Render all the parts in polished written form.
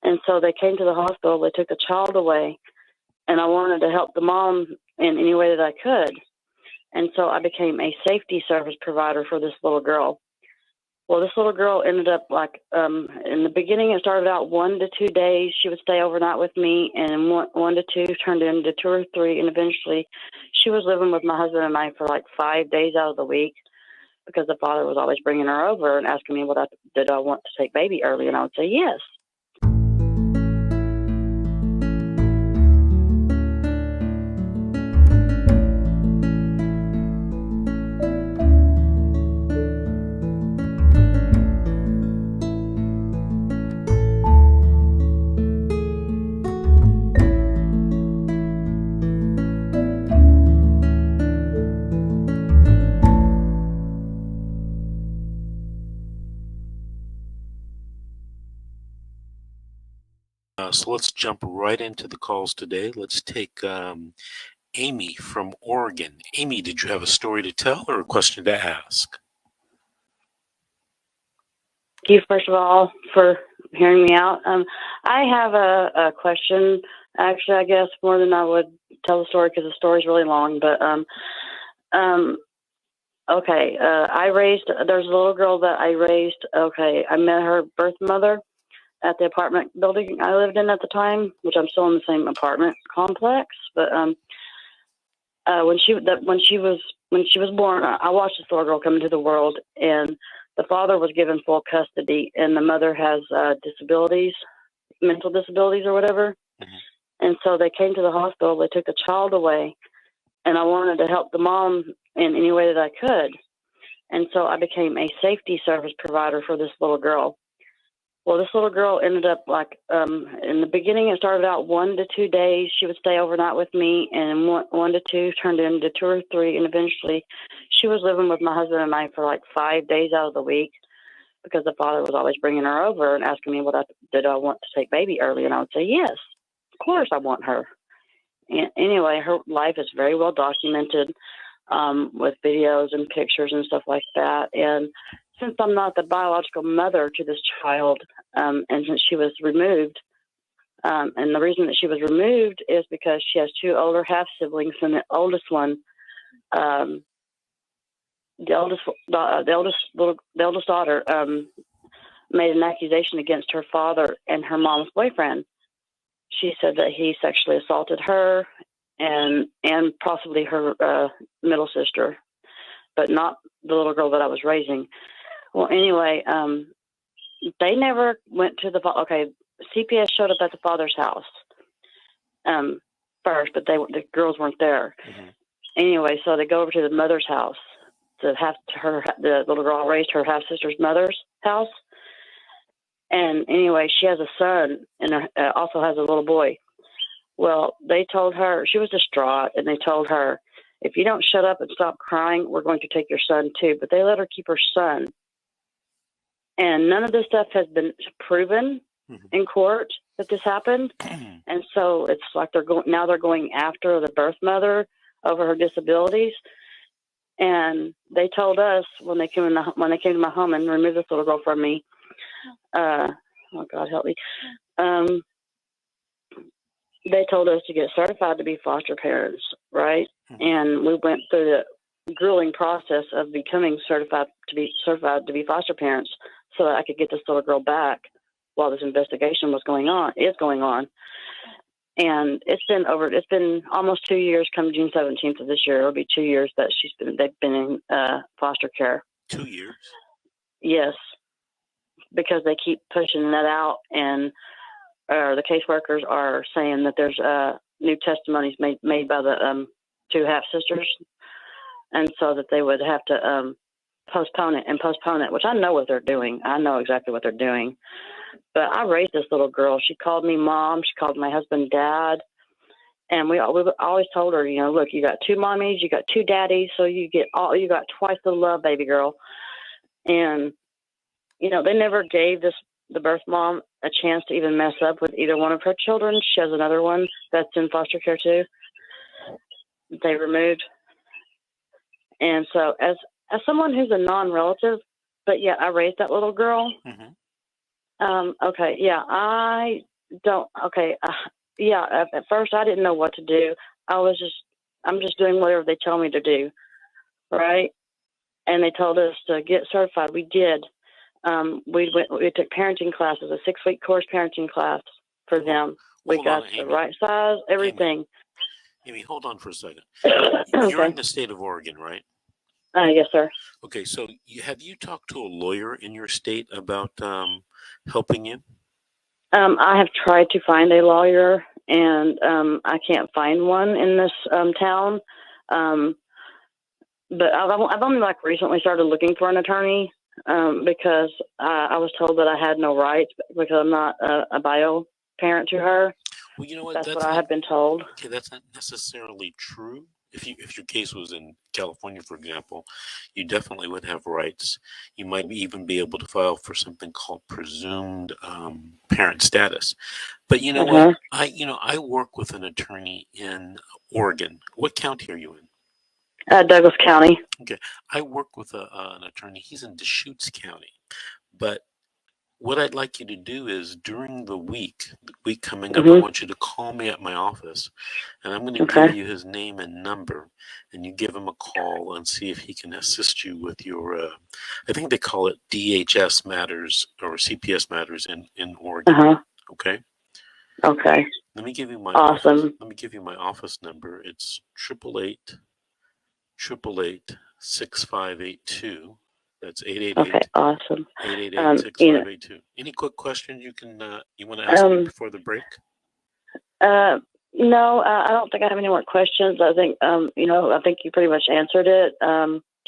And so they came to the hospital. They took the child away, and I wanted to help the mom in any way that I could. And so I became a safety service provider for this little girl. Well, this little girl ended up in the beginning, it started out 1 to 2 days. She would stay overnight with me, and one to two turned into 2 or 3. And eventually she was living with my husband and I for like 5 days out of the week because the father was always bringing her over and asking me did I want to take baby early. And I would say yes. So let's jump right into the calls today. Let's take Amy from Oregon. Amy, did you have a story to tell or a question to ask? Thank you, first of all, for hearing me out. I have a question, actually, I guess, more than I would tell the story because the story's really long. But, okay, there's a little girl that I raised. Okay, I met her birth mother at the apartment building I lived in at the time, which I'm still in the same apartment complex. But when she was born, I watched this little girl come into the world, and the father was given full custody, and the mother has disabilities, mental disabilities or whatever. Mm-hmm. And so they came to the hospital. They took the child away, and I wanted to help the mom in any way that I could. And so I became a safety service provider for this little girl. Well, this little girl ended up in the beginning, it started out 1 to 2 days. She would stay overnight with me, and one to two turned into 2 or 3. And eventually she was living with my husband and I for like 5 days out of the week because the father was always bringing her over and asking me did I want to take baby early. And I would say, yes, of course I want her. And anyway, her life is very well documented with videos and pictures and stuff like that. And since I'm not the biological mother to this child, and since she was removed, and the reason that she was removed is because she has 2 older half siblings, and the oldest one, the eldest daughter, made an accusation against her father and her mom's boyfriend. She said that he sexually assaulted her and possibly her middle sister, but not the little girl that I was raising. Well, anyway, they never went to CPS showed up at the father's house first, but the girls weren't there. Mm-hmm. Anyway, so they go over to the mother's house the little girl raised her half sister's mother's house. And anyway, she has a son and also has a little boy. Well, they told her, she was distraught, and they told her, if you don't shut up and stop crying, we're going to take your son too. But they let her keep her son. And none of this stuff has been proven in court that this happened. And so it's like they're going after the birth mother over her disabilities. And they told us when they came to my home and removed this little girl from me, oh God help me, they told us to get certified to be foster parents, right? And we went through the grueling process of becoming certified to be foster parents so that I could get this little girl back while this investigation is going on. And it's been almost 2 years come June 17th of this year. It'll be 2 years that they've been in foster care. 2 years? Yes, because they keep pushing that out, and the caseworkers are saying that there's new testimonies made by the 2 half sisters, and so that they would have to postpone it, which I know what they're doing. I know exactly what they're doing. But I raised this little girl. She called me mom. She called my husband dad. And we always told her, look, you got 2 mommies, you got 2 daddies, so you got twice the love, baby girl. And, they never gave the birth mom a chance to even mess up with either one of her children. She has another one that's in foster care too. They removed. And so as someone who's a non-relative, but yet I raised that little girl. Okay, yeah, I don't. Okay. Yeah. At first, I didn't know what to do. I'm just doing whatever they tell me to do, right? And they told us to get certified. We did. We took parenting classes, a 6-week course parenting class for them. We got the right size, everything. Amy, hold on for a second. Okay. You're in the state of Oregon, right? Yes, sir. Okay, so have you talked to a lawyer in your state about helping you? I have tried to find a lawyer, and I can't find one in this town. But I've only recently started looking for an attorney because I was told that I had no rights because I'm not a bio parent to her. Well, you know what? That's what I have been told. Okay, that's not necessarily true. If your case was in California, for example, you definitely would have rights. You might even be able to file for something called presumed parent status. But you know what? I work with an attorney in Oregon. What county are you in? Douglas County. Okay, I work with an attorney. He's in Deschutes County. But what I'd like you to do is during the week coming up, I want you to call me at my office, and I'm going to give you his name and number, and you give him a call and see if he can assist you with your, I think they call it DHS matters or CPS matters in Oregon. Okay. Okay. Let me give you my Let me give you my office number. It's 888-888-6582. That's 888. Okay, awesome. 888-6582. Any quick questions you want to ask me before the break? No, I don't think I have any more questions. I think I think you pretty much answered it.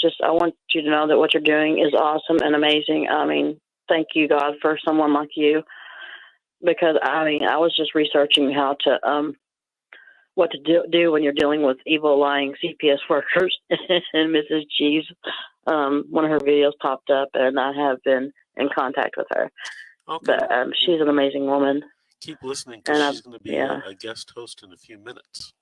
Just I want you to know that what you're doing is awesome and amazing. I mean, thank you, God, for someone like you, because I was just researching how to what to do when you're dealing with evil, lying CPS workers. And Mrs. G's, one of her videos popped up, and I have been in contact with her. Okay. But she's an amazing woman. Keep listening, because she's going to be a guest host in a few minutes.